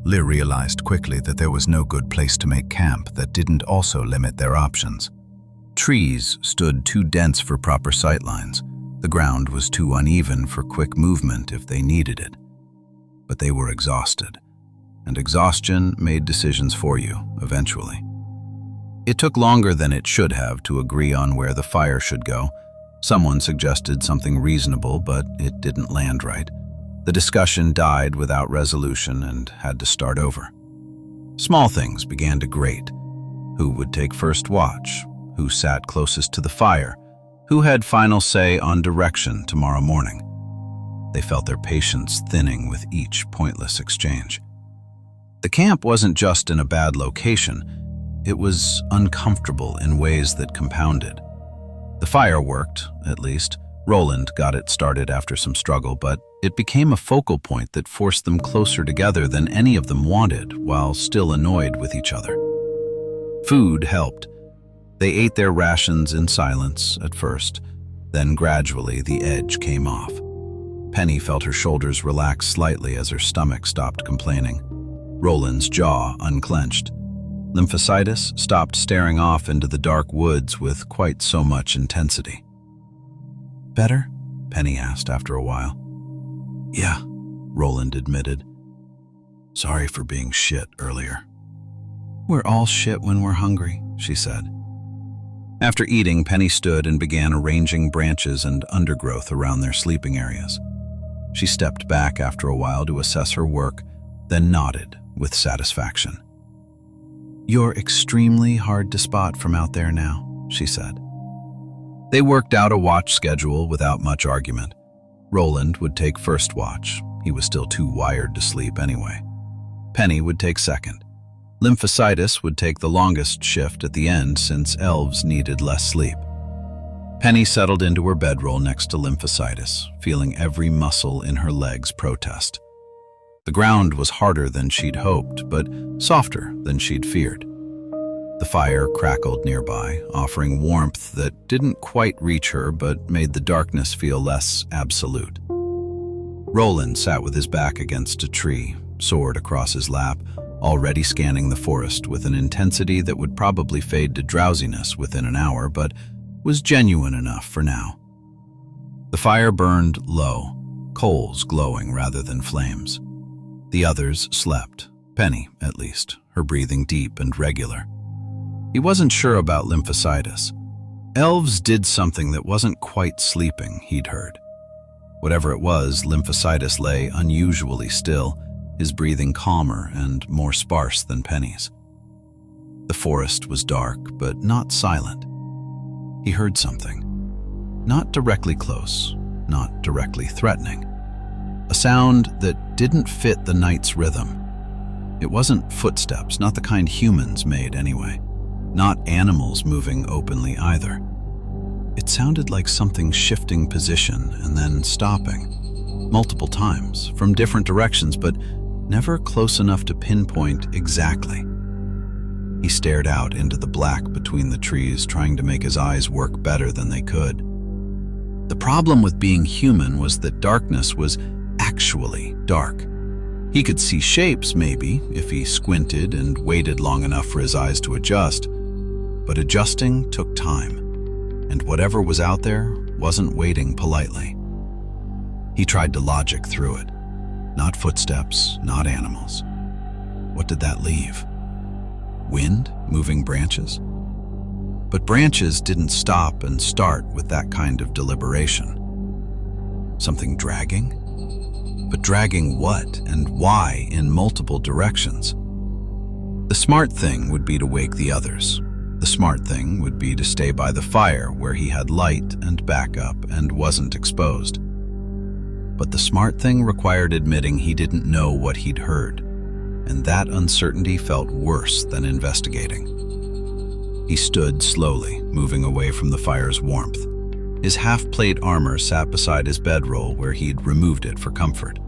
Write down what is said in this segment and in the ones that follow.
Lear realized quickly that there was no good place to make camp that didn't also limit their options. Trees stood too dense for proper sightlines. The ground was too uneven for quick movement if they needed it. But they were exhausted, and exhaustion made decisions for you, eventually. It took longer than it should have to agree on where the fire should go. Someone suggested something reasonable, but it didn't land right. The discussion died without resolution and had to start over. Small things began to grate. Who would take first watch? Who sat closest to the fire? Who had final say on direction tomorrow morning? They felt their patience thinning with each pointless exchange. The camp wasn't just in a bad location, it was uncomfortable in ways that compounded. The fire worked, at least. Roland got it started after some struggle, but it became a focal point that forced them closer together than any of them wanted, while still annoyed with each other. Food helped. They ate their rations in silence at first, then gradually the edge came off. Penny felt her shoulders relax slightly as her stomach stopped complaining. Roland's jaw unclenched. Lymphocytus stopped staring off into the dark woods with quite so much intensity. "Better?" Penny asked after a while. "Yeah," Roland admitted. "Sorry for being shit earlier." "We're all shit when we're hungry," she said. After eating, Penny stood and began arranging branches and undergrowth around their sleeping areas. She stepped back after a while to assess her work, then nodded with satisfaction. "You're extremely hard to spot from out there now," she said. They worked out a watch schedule without much argument. Roland would take first watch. He was still too wired to sleep anyway. Penny would take second. Lymphocytus would take the longest shift at the end since elves needed less sleep. Penny settled into her bedroll next to Lymphocytus, feeling every muscle in her legs protest. The ground was harder than she'd hoped, but softer than she'd feared. The fire crackled nearby, offering warmth that didn't quite reach her but made the darkness feel less absolute. Roland sat with his back against a tree, sword across his lap, already scanning the forest with an intensity that would probably fade to drowsiness within an hour, but was genuine enough for now. The fire burned low, coals glowing rather than flames. The others slept, Penny at least, her breathing deep and regular. He wasn't sure about Lymphocytus. Elves did something that wasn't quite sleeping, he'd heard. Whatever it was, Lymphocytus lay unusually still, his breathing calmer and more sparse than Penny's. The forest was dark, but not silent. He heard something. Not directly close, not directly threatening. A sound that didn't fit the night's rhythm. It wasn't footsteps, not the kind humans made anyway. Not animals moving openly either. It sounded like something shifting position and then stopping, multiple times, from different directions, but never close enough to pinpoint exactly. He stared out into the black between the trees, trying to make his eyes work better than they could. The problem with being human was that darkness was actually dark. He could see shapes, maybe, if he squinted and waited long enough for his eyes to adjust. But adjusting took time, and whatever was out there wasn't waiting politely. He tried to logic through it. Not footsteps, not animals. What did that leave? Wind moving branches? But branches didn't stop and start with that kind of deliberation. Something dragging? But dragging what and why in multiple directions? The smart thing would be to wake the others. The smart thing would be to stay by the fire where he had light and backup and wasn't exposed. But the smart thing required admitting he didn't know what he'd heard, and that uncertainty felt worse than investigating. He stood slowly, moving away from the fire's warmth. His half-plate armor sat beside his bedroll where he'd removed it for comfort.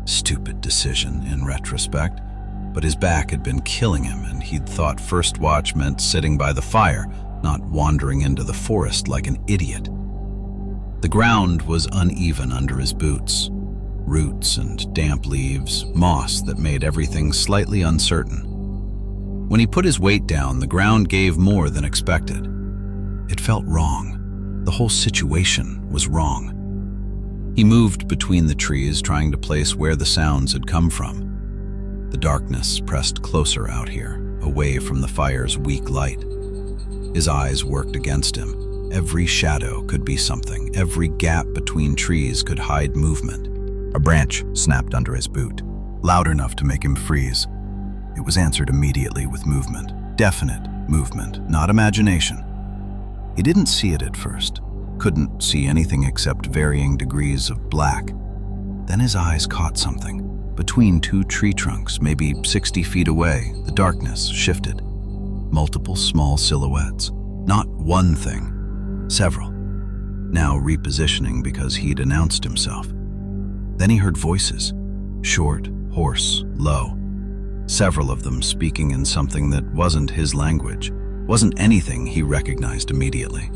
Stupid decision in retrospect, but his back had been killing him and he'd thought first watch meant sitting by the fire, not wandering into the forest like an idiot. The ground was uneven under his boots. Roots and damp leaves, moss that made everything slightly uncertain. When he put his weight down, the ground gave more than expected. It felt wrong. The whole situation was wrong. He moved between the trees, trying to place where the sounds had come from. The darkness pressed closer out here, away from the fire's weak light. His eyes worked against him. Every shadow could be something. Every gap between trees could hide movement. A branch snapped under his boot, loud enough to make him freeze. It was answered immediately with movement. Definite movement, not imagination. He didn't see it at first. Couldn't see anything except varying degrees of black. Then his eyes caught something. Between two tree trunks, maybe 60 feet away, the darkness shifted. Multiple small silhouettes. Not one thing, several. Now repositioning because he'd announced himself. Then he heard voices, short, hoarse, low. Several of them speaking in something that wasn't his language, wasn't anything he recognized immediately.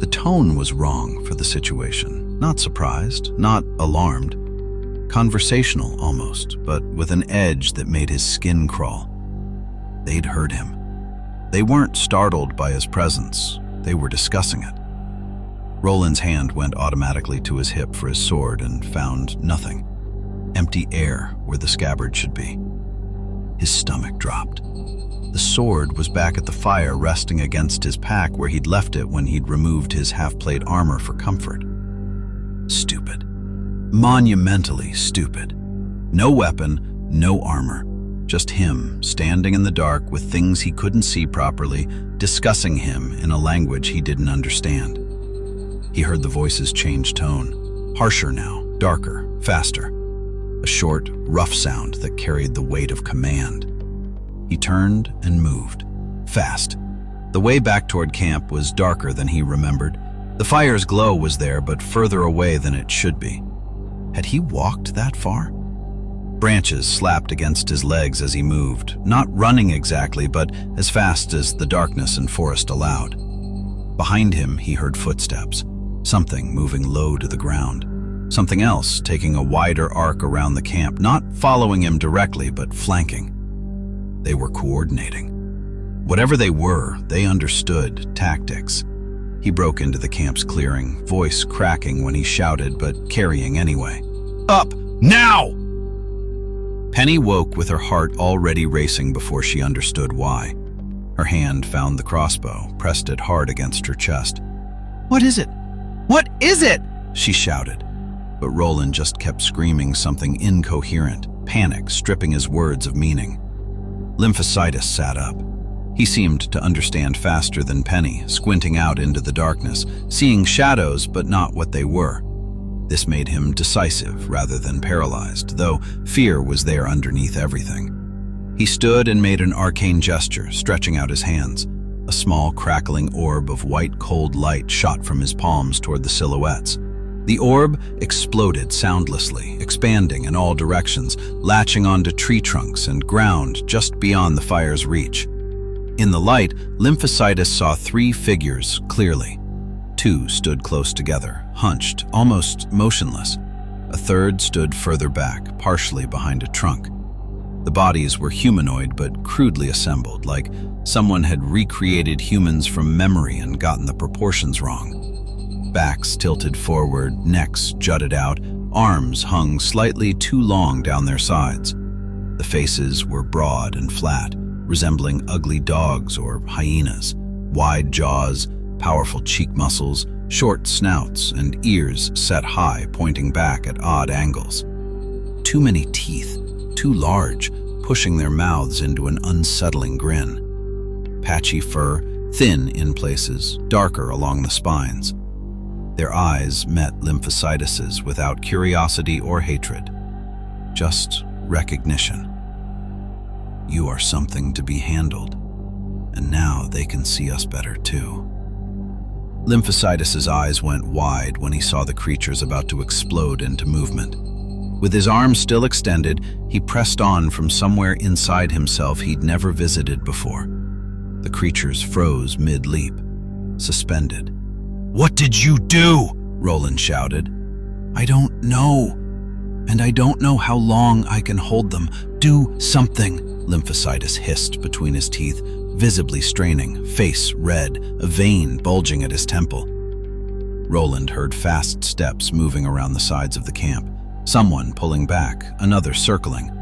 The tone was wrong for the situation. Not surprised, not alarmed. Conversational almost, but with an edge that made his skin crawl. They'd heard him. They weren't startled by his presence. They were discussing it. Roland's hand went automatically to his hip for his sword and found nothing. Empty air where the scabbard should be. His stomach dropped. The sword was back at the fire, resting against his pack where he'd left it when he'd removed his half-plate armor for comfort. Stupid. Monumentally stupid. No weapon, no armor. Just him, standing in the dark with things he couldn't see properly, discussing him in a language he didn't understand. He heard the voices change tone. Harsher now, darker, faster. A short, rough sound that carried the weight of command. He turned and moved. Fast. The way back toward camp was darker than he remembered. The fire's glow was there, but further away than it should be. Had he walked that far? Branches slapped against his legs as he moved, not running exactly, but as fast as the darkness and forest allowed. Behind him, he heard footsteps. Something moving low to the ground. Something else taking a wider arc around the camp, not following him directly, but flanking. They were coordinating. Whatever they were, they understood tactics. He broke into the camp's clearing, voice cracking when he shouted, but carrying anyway. Up, now! Penny woke with her heart already racing before she understood why. Her hand found the crossbow, pressed it hard against her chest. What is it? What is it? She shouted. But Roland just kept screaming something incoherent, panic stripping his words of meaning. Lymphocytus sat up. He seemed to understand faster than Penny, squinting out into the darkness, seeing shadows but not what they were. This made him decisive rather than paralyzed, though fear was there underneath everything. He stood and made an arcane gesture, stretching out his hands. A small crackling orb of white cold light shot from his palms toward the silhouettes. The orb exploded soundlessly, expanding in all directions, latching onto tree trunks and ground just beyond the fire's reach. In the light, Lymphocytus saw three figures clearly. Two stood close together, hunched, almost motionless. A third stood further back, partially behind a trunk. The bodies were humanoid but crudely assembled, like someone had recreated humans from memory and gotten the proportions wrong. Backs tilted forward, necks jutted out, arms hung slightly too long down their sides. The faces were broad and flat, resembling ugly dogs or hyenas. Wide jaws, powerful cheek muscles, short snouts, and ears set high, pointing back at odd angles. Too many teeth, too large, pushing their mouths into an unsettling grin. Patchy fur, thin in places, darker along the spines. Their eyes met Lymphocytus's without curiosity or hatred. Just recognition. You are something to be handled, and now they can see us better too. Lymphocytus's eyes went wide when he saw the creatures about to explode into movement. With his arms still extended, he pressed on from somewhere inside himself he'd never visited before. The creatures froze mid-leap, suspended. "What did you do?" Roland shouted. "I don't know." and I don't know how long I can hold them. Do something, Lymphocytus hissed between his teeth, visibly straining, face red, a vein bulging at his temple. Roland heard fast steps moving around the sides of the camp, someone pulling back, another circling.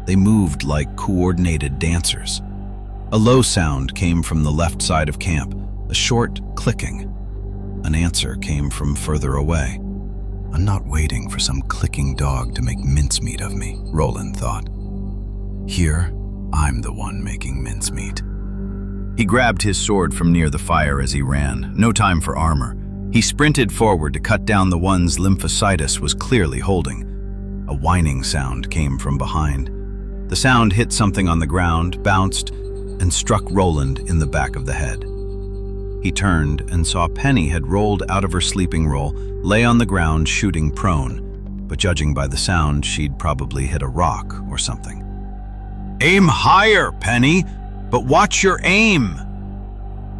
They moved like coordinated dancers. A low sound came from the left side of camp, a short clicking. An answer came from further away. I'm not waiting for some clicking dog to make mincemeat of me, Roland thought. Here, I'm the one making mincemeat. He grabbed his sword from near the fire as he ran, no time for armor. He sprinted forward to cut down the ones Lymphocytus was clearly holding. A whining sound came from behind. The sound hit something on the ground, bounced, and struck Roland in the back of the head. He turned and saw Penny had rolled out of her sleeping roll, lay on the ground shooting prone, but judging by the sound, she'd probably hit a rock or something. Aim higher, Penny, but watch your aim!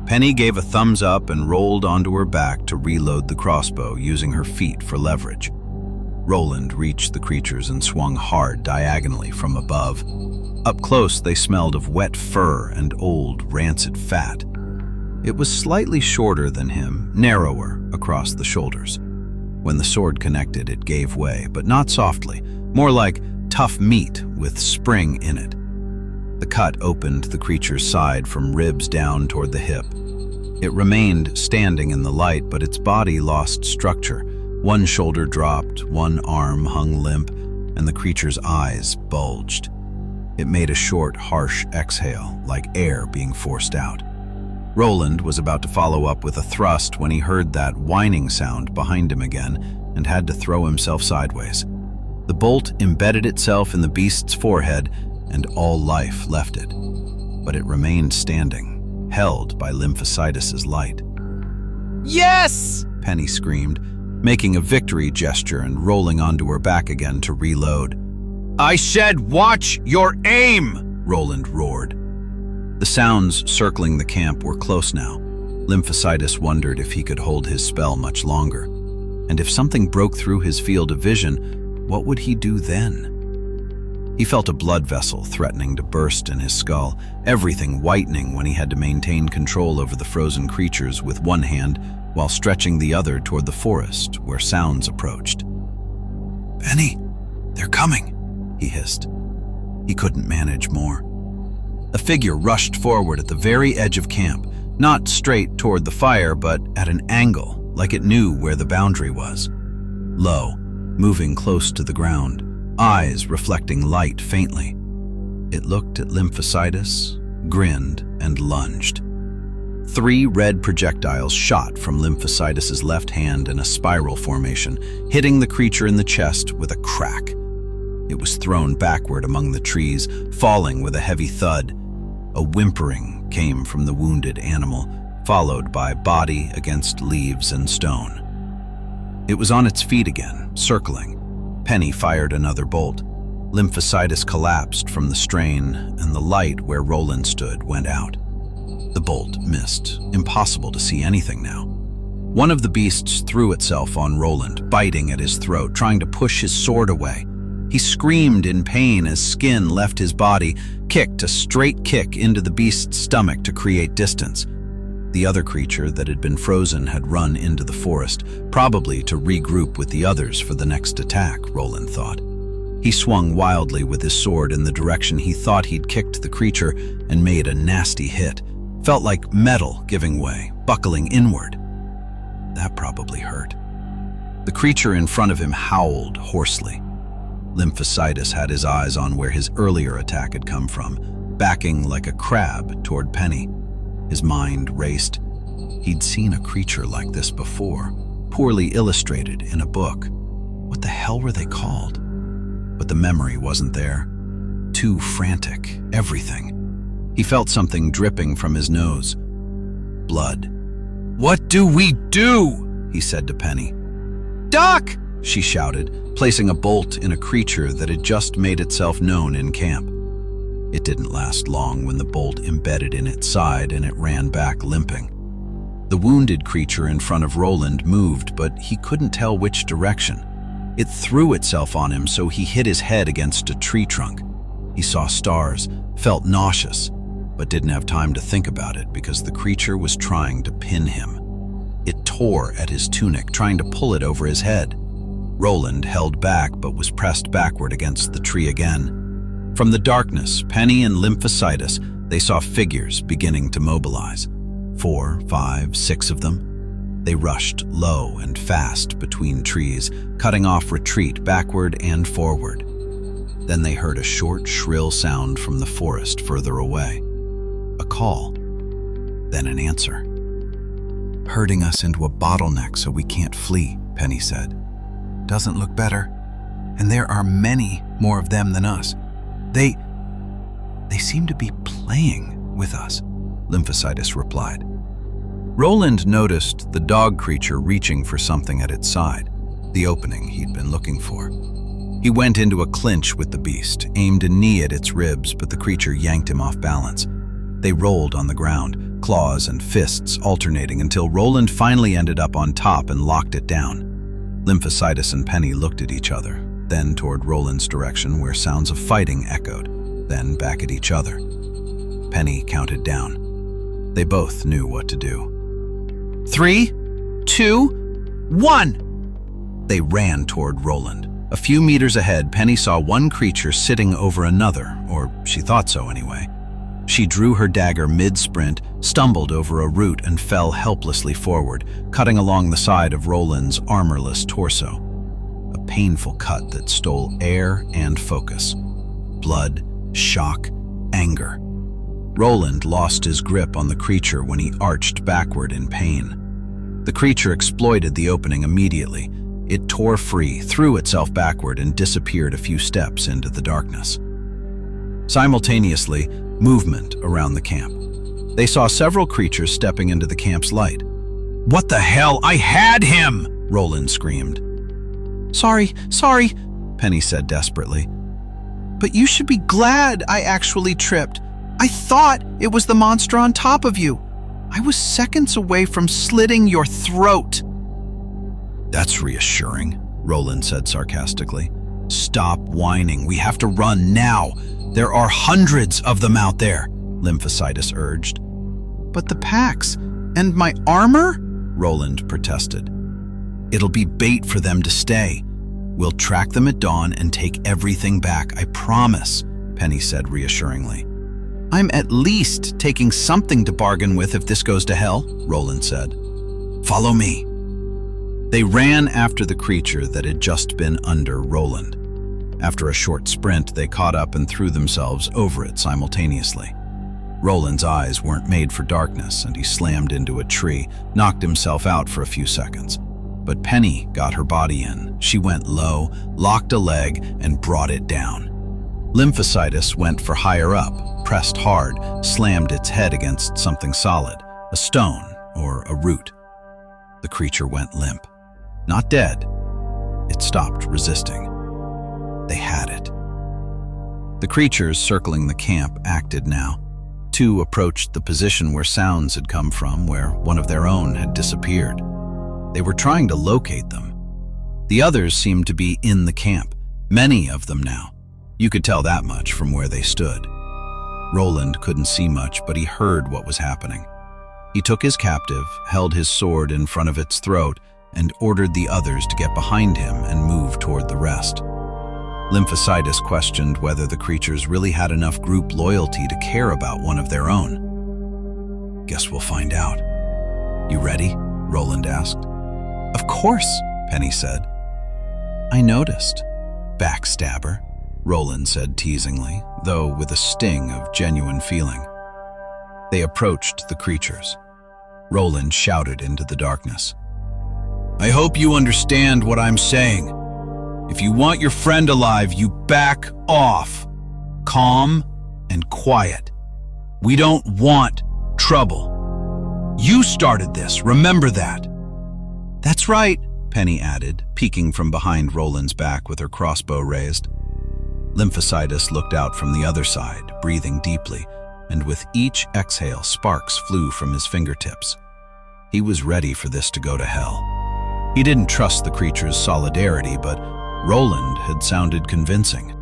Penny gave a thumbs up and rolled onto her back to reload the crossbow, using her feet for leverage. Roland reached the creatures and swung hard diagonally from above. Up close, they smelled of wet fur and old, rancid fat. It was slightly shorter than him, narrower across the shoulders. When the sword connected, it gave way, but not softly, more like tough meat with spring in it. The cut opened the creature's side from ribs down toward the hip. It remained standing in the light, but its body lost structure. One shoulder dropped, one arm hung limp, and the creature's eyes bulged. It made a short, harsh exhale, like air being forced out. Roland was about to follow up with a thrust when he heard that whining sound behind him again and had to throw himself sideways. The bolt embedded itself in the beast's forehead and all life left it. But it remained standing, held by Lymphocytus's light. Yes! Penny screamed, making a victory gesture and rolling onto her back again to reload. I said watch your aim! Roland roared. The sounds circling the camp were close now. Lymphocytus wondered if he could hold his spell much longer. And if something broke through his field of vision, what would he do then? He felt a blood vessel threatening to burst in his skull, everything whitening when he had to maintain control over the frozen creatures with one hand while stretching the other toward the forest where sounds approached. Penny, they're coming, he hissed. He couldn't manage more. A figure rushed forward at the very edge of camp, not straight toward the fire, but at an angle, like it knew where the boundary was. Low, moving close to the ground, eyes reflecting light faintly. It looked at Lymphocytus, grinned, and lunged. 3 red projectiles shot from Lymphocytus's left hand in a spiral formation, hitting the creature in the chest with a crack. It was thrown backward among the trees, falling with a heavy thud. A whimpering came from the wounded animal, followed by body against leaves and stone. It was on its feet again, circling. Penny fired another bolt. Lymphocytus collapsed from the strain, and the light where Roland stood went out. The bolt missed, impossible to see anything now. One of the beasts threw itself on Roland, biting at his throat, trying to push his sword away. He screamed in pain as skin left his body, kicked a straight kick into the beast's stomach to create distance. The other creature that had been frozen had run into the forest, probably to regroup with the others for the next attack, Roland thought. He swung wildly with his sword in the direction he thought he'd kicked the creature and made a nasty hit. Felt like metal giving way, buckling inward. That probably hurt. The creature in front of him howled hoarsely. Lymphocytus had his eyes on where his earlier attack had come from, backing like a crab toward Penny. His mind raced. He'd seen a creature like this before, poorly illustrated in a book. What the hell were they called? But the memory wasn't there. Too frantic, everything. He felt something dripping from his nose. Blood. What do we do? He said to Penny. Duck! She shouted, placing a bolt in a creature that had just made itself known in camp. It didn't last long when the bolt embedded in its side and it ran back limping. The wounded creature in front of Roland moved, but he couldn't tell which direction. It threw itself on him, so he hit his head against a tree trunk. He saw stars, felt nauseous, but didn't have time to think about it because the creature was trying to pin him. It tore at his tunic, trying to pull it over his head. Roland held back but was pressed backward against the tree again. From the darkness, Penny and Lymphocytus, they saw figures beginning to mobilize. 4, 5, 6 of them. They rushed low and fast between trees, cutting off retreat backward and forward. Then they heard a short, shrill sound from the forest further away. A call, then an answer. "Herding us into a bottleneck so we can't flee," Penny said. "Doesn't look better. And there are many more of them than us. They seem to be playing with us," Lymphocytus replied. Roland noticed the dog creature reaching for something at its side, the opening he'd been looking for. He went into a clinch with the beast, aimed a knee at its ribs, but the creature yanked him off balance. They rolled on the ground, claws and fists alternating until Roland finally ended up on top and locked it down. Lymphocytus and Penny looked at each other, then toward Roland's direction where sounds of fighting echoed, then back at each other. Penny counted down. They both knew what to do. 3, 2, 1! They ran toward Roland. A few meters ahead, Penny saw one creature sitting over another, or she thought so anyway. She drew her dagger mid-sprint, stumbled over a root, and fell helplessly forward, cutting along the side of Roland's armorless torso. A painful cut that stole air and focus. Blood, shock, anger. Roland lost his grip on the creature when he arched backward in pain. The creature exploited the opening immediately. It tore free, threw itself backward, and disappeared a few steps into the darkness. Simultaneously, movement around the camp. They saw several creatures stepping into the camp's light. "What the hell? I had him!" Roland screamed. Sorry, Penny said desperately. "But you should be glad I actually tripped. I thought it was the monster on top of you. I was seconds away from slitting your throat." "That's reassuring," Roland said sarcastically. "Stop whining. We have to run now. There are hundreds of them out there," Lymphocytus urged. "But the packs and my armor?" Roland protested. "It'll be bait for them to stay. We'll track them at dawn and take everything back, I promise," Penny said reassuringly. "I'm at least taking something to bargain with if this goes to hell," Roland said. "Follow me." They ran after the creature that had just been under Roland. After a short sprint, they caught up and threw themselves over it simultaneously. Roland's eyes weren't made for darkness, and he slammed into a tree, knocked himself out for a few seconds. But Penny got her body in. She went low, locked a leg, and brought it down. Lymphocytus went for higher up, pressed hard, slammed its head against something solid, a stone or a root. The creature went limp. Not dead. It stopped resisting. They had it. The creatures circling the camp acted now. Two approached the position where sounds had come from, where one of their own had disappeared. They were trying to locate them. The others seemed to be in the camp, many of them now. You could tell that much from where they stood. Roland couldn't see much, but he heard what was happening. He took his captive, held his sword in front of its throat, and ordered the others to get behind him and move toward the rest. Lymphocytus questioned whether the creatures really had enough group loyalty to care about one of their own. "Guess we'll find out." "You ready?" Roland asked. "Of course," Penny said. "I noticed." "Backstabber," Roland said teasingly, though with a sting of genuine feeling. They approached the creatures. Roland shouted into the darkness. "I hope you understand what I'm saying. If you want your friend alive, you back off. Calm and quiet. We don't want trouble. You started this, remember that." "That's right," Penny added, peeking from behind Roland's back with her crossbow raised. Lymphocytus looked out from the other side, breathing deeply, and with each exhale, sparks flew from his fingertips. He was ready for this to go to hell. He didn't trust the creature's solidarity, but Roland had sounded convincing.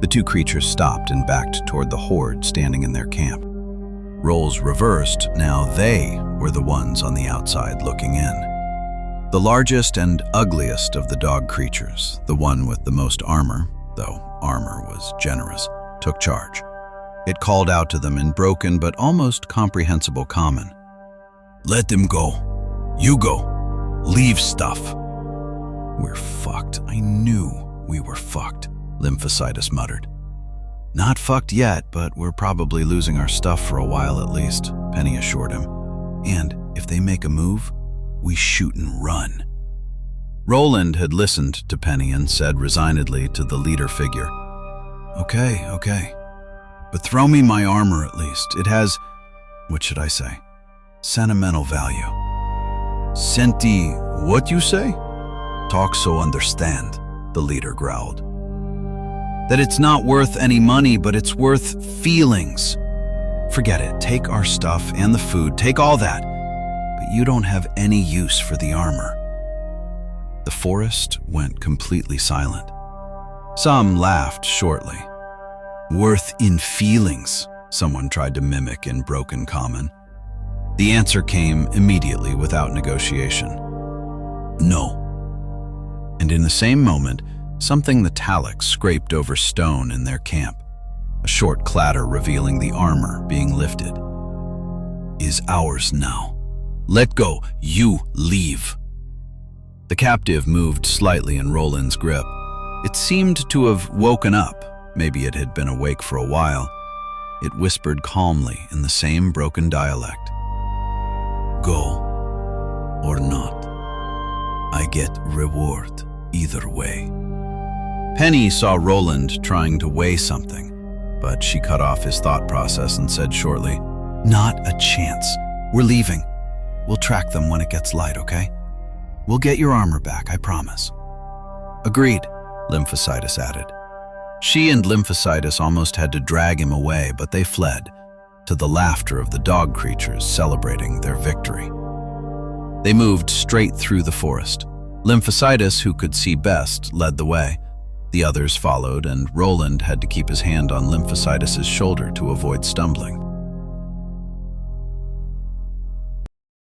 The two creatures stopped and backed toward the horde standing in their camp. Roles reversed, now they were the ones on the outside looking in. The largest and ugliest of the dog creatures, the one with the most armor, though armor was generous, took charge. It called out to them in broken but almost comprehensible common. "Let them go. You go. Leave stuff." "We're fucked. I knew we were fucked," Lymphocytus muttered. "Not fucked yet, but we're probably losing our stuff for a while at least," Penny assured him. "And if they make a move, we shoot and run." Roland had listened to Penny and said resignedly to the leader figure, Okay. But throw me my armor at least. It has, what should I say, sentimental value." "Senti, what you say?" "Talk so understand," the leader growled. "That it's not worth any money, but it's worth feelings. Forget it, take our stuff and the food, take all that, but you don't have any use for the armor." The forest went completely silent. Some laughed shortly. "Worth in feelings," someone tried to mimic in broken common. The answer came immediately without negotiation. "No." And in the same moment, something metallic scraped over stone in their camp, a short clatter revealing the armor being lifted. "Is ours now. Let go, you leave." The captive moved slightly in Roland's grip. It seemed to have woken up. Maybe it had been awake for a while. It whispered calmly in the same broken dialect. "Go or not. I get reward either way." Penny saw Roland trying to weigh something, but she cut off his thought process and said shortly, "Not a chance. We're leaving. We'll track them when it gets light, okay? We'll get your armor back, I promise." "Agreed," Lymphocytus added. She and Lymphocytus almost had to drag him away, but they fled, to the laughter of the dog creatures celebrating their victory. They moved straight through the forest. Lymphocytus, who could see best, led the way. The others followed, and Roland had to keep his hand on Lymphocytus's shoulder to avoid stumbling.